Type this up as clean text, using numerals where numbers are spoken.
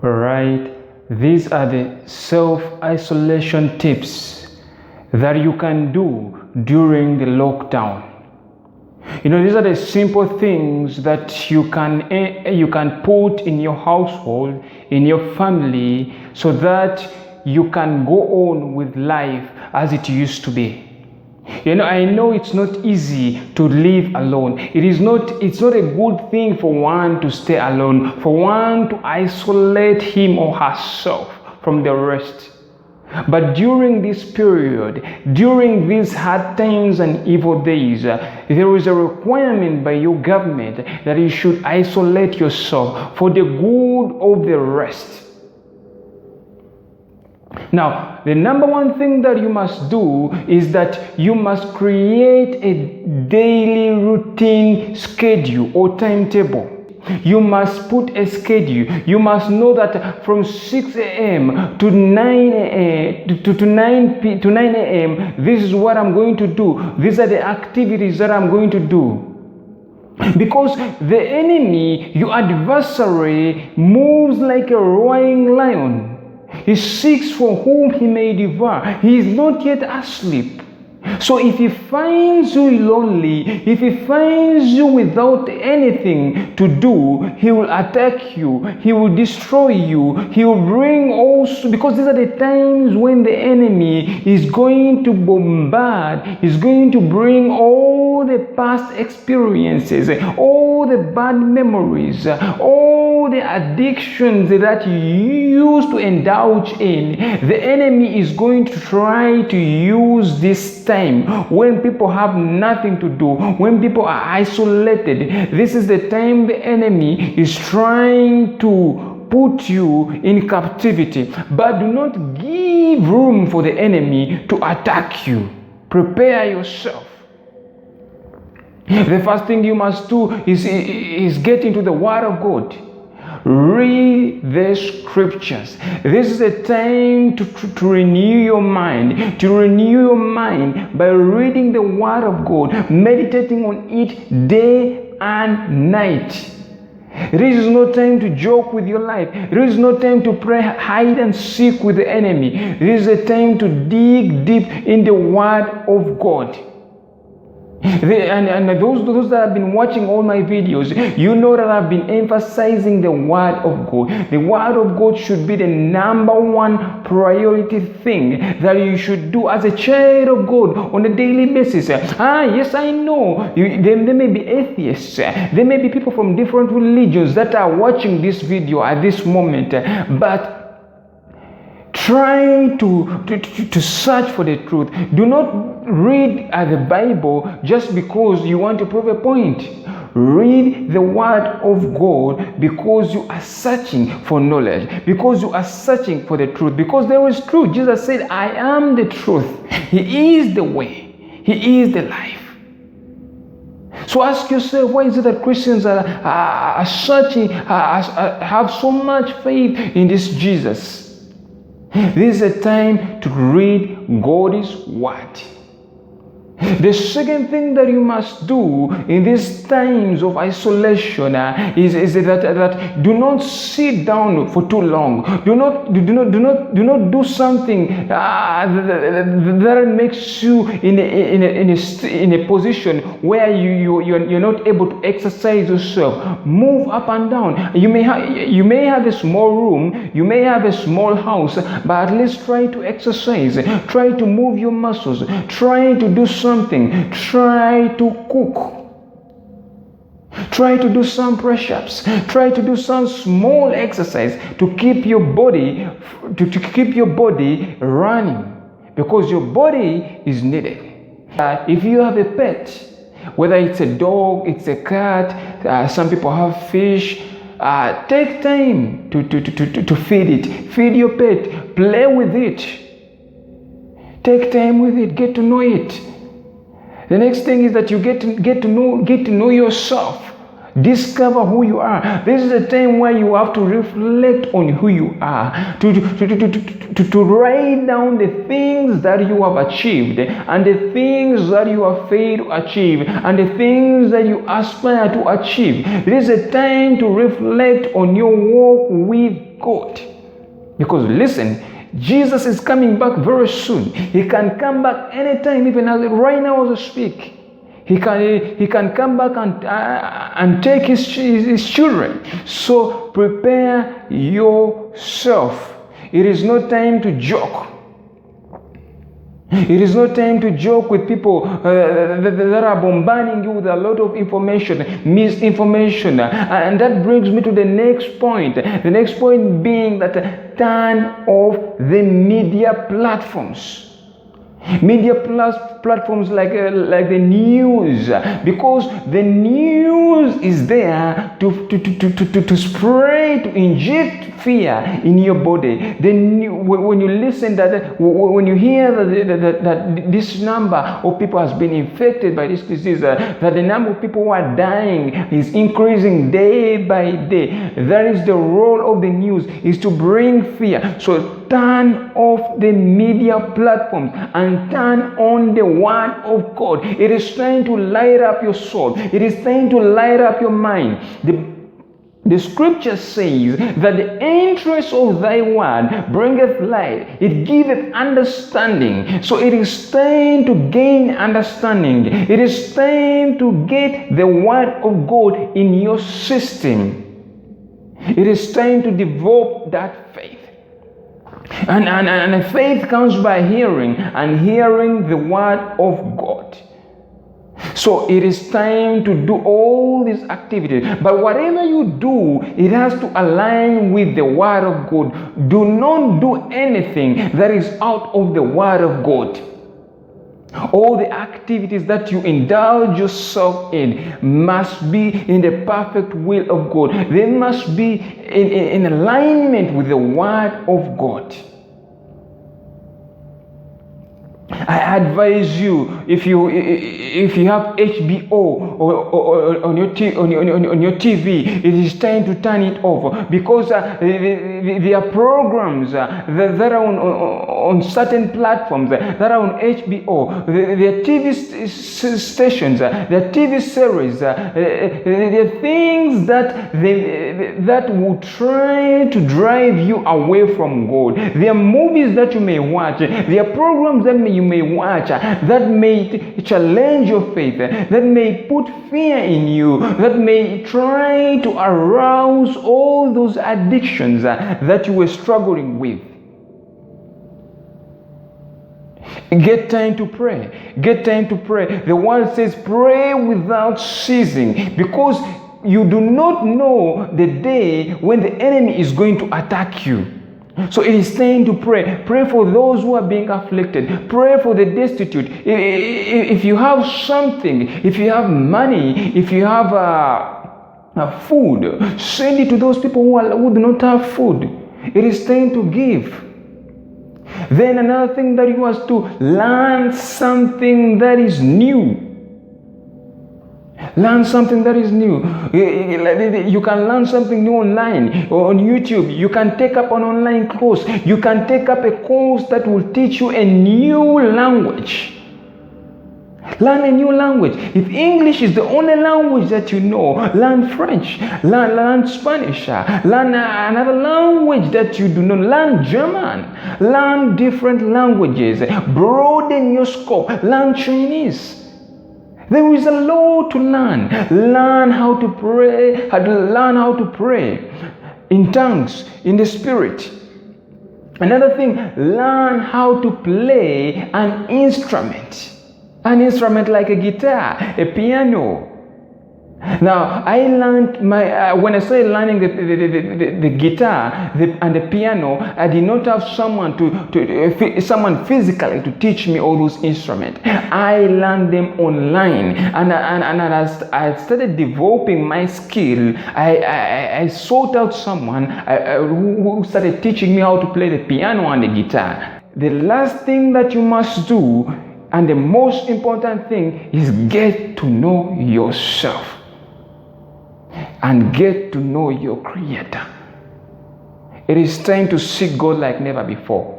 Alright, these are the self-isolation tips that you can do during the lockdown. These are the simple things that you can put in your household, in your family, so that you can go on with life as it used to be. I know it's not easy to live alone. It's not a good thing for one to stay alone, for one to isolate him or herself from the rest. But during this period, during these hard times and evil days, there is a requirement by your government that you should isolate yourself for the good of the rest. Now, the number one thing that you must do is that you must create a daily routine schedule or timetable. You must put a schedule. You must know that from 6 a.m. to 9 a.m. to 9 a.m. this is what I'm going to do. These are the activities that I'm going to do. Because the enemy, your adversary, moves like a roaring lion. He seeks for whom he may devour. He is not yet asleep. So if he finds you lonely, if he finds you without anything to do, he will attack you, he will destroy you, he will bring also, because these are the times when the enemy is going to bombard, is going to bring all the past experiences, all the bad memories, all the addictions that you used to indulge in. The enemy is going to try to use this time when people have nothing to do, when people are isolated. This is the time the enemy is trying to put you in captivity. But do not give room for the enemy to attack you. Prepare yourself. The first thing you must do is get into the Word of God. Read the scriptures. This is a time to renew your mind. To renew your mind by reading the Word of God, meditating on it day and night. This is no time to joke with your life. This is no time to play hide and seek with the enemy. This is a time to dig deep in the Word of God. And those that have been watching all my videos, you know that I've been emphasizing the Word of God. The Word of God should be the number one priority thing that you should do as a child of God on a daily basis. Yes, I know there may be atheists, there may be people from different religions that are watching this video at this moment, but try to search for the truth. Do not read the Bible just because you want to prove a point. Read the Word of God because you are searching for knowledge, because you are searching for the truth, because there is truth. Jesus said, I am the truth. He is the way. He is the life. So ask yourself, why is it that Christians are searching, have so much faith in this Jesus? This is a time to read God's Word. The second thing that you must do in these times of isolation is that do not sit down for too long. Do not do something that makes you in a position where you're not able to exercise yourself. Move up and down. You may have a small room, you may have a small house, but at least try to exercise. Try to move your muscles. Try to do something. Try to cook. Try to do some press-ups. Try to do some small exercise to keep your body running, because your body is needed. If you have a pet, whether it's a dog, it's a cat, some people have fish, take time to feed it. Feed your pet. Play with it. Take time with it. Get to know it. The next thing is that you get to know yourself. Discover who you are. This is a time where you have to reflect on who you are, to write down the things that you have achieved and the things that you have failed to achieve and the things that you aspire to achieve. This is a time to reflect on your walk with God. Because listen, Jesus is coming back very soon. He can come back anytime, even as right now as I speak. He can come back and take his children. So prepare yourself. It is no time to joke. It is no time to joke with people that are bombarding you with a lot of information, misinformation. And that brings me to the next point. The next point being that turn off the media platforms. Media platforms like the news, because the news is there to spray, to inject fear in your body. When you listen when you hear that this number of people has been infected by this disease, that the number of people who are dying is increasing day by day, that is the role of the news, is to bring fear. So turn off the media platforms and turn on the word of God. It is trying to light up your soul. It is trying to light up your mind. The scripture says that the entrance of thy word bringeth light. It giveth understanding. So it is time to gain understanding. It is time to get the word of God in your system. It is time to develop that faith. And faith comes by hearing, and hearing the word of God. So it is time to do all these activities. But whatever you do, it has to align with the word of God. Do not do anything that is out of the word of God. All the activities that you indulge yourself in must be in the perfect will of God. They must be in alignment with the word of God. I advise you, if you have HBO or on your TV, it is time to turn it off, because there are programs that are on certain platforms, that are on HBO. There are TV stations, there are TV series, there are things that will try to drive you away from God. There are movies that you may watch. There are programs that you may watch that may challenge your faith, that may put fear in you, that may try to arouse all those addictions that you were struggling with. Get time to pray. Get time to pray. The word says pray without ceasing, because you do not know the day when the enemy is going to attack you. So it is time to pray. Pray for those who are being afflicted. Pray for the destitute. If you have something, if you have money, if you have food, send it to those people who do not have food. It is time to give. Then another thing that you must do, learn something that is new. Learn something that is new. You can learn something new online or on YouTube. You can take up an online course. You can take up a course that will teach you a new language. Learn a new language. If English is the only language that you know, learn French, learn Spanish, learn another language that you do not. Learn German, learn different languages, broaden your scope, learn Chinese. There is a lot to learn. Learn how to pray, learn how to pray in tongues, in the spirit. Another thing, learn how to play an instrument. An instrument like a guitar, a piano. Now, I learned when I started learning the guitar and the piano, I did not have someone someone physically to teach me all those instruments. I learned them online, and as I started developing my skill, I sought out someone who started teaching me how to play the piano and the guitar. The last thing that you must do, and the most important thing, is get to know yourself. and get to know your Creator. It is time to seek God like never before.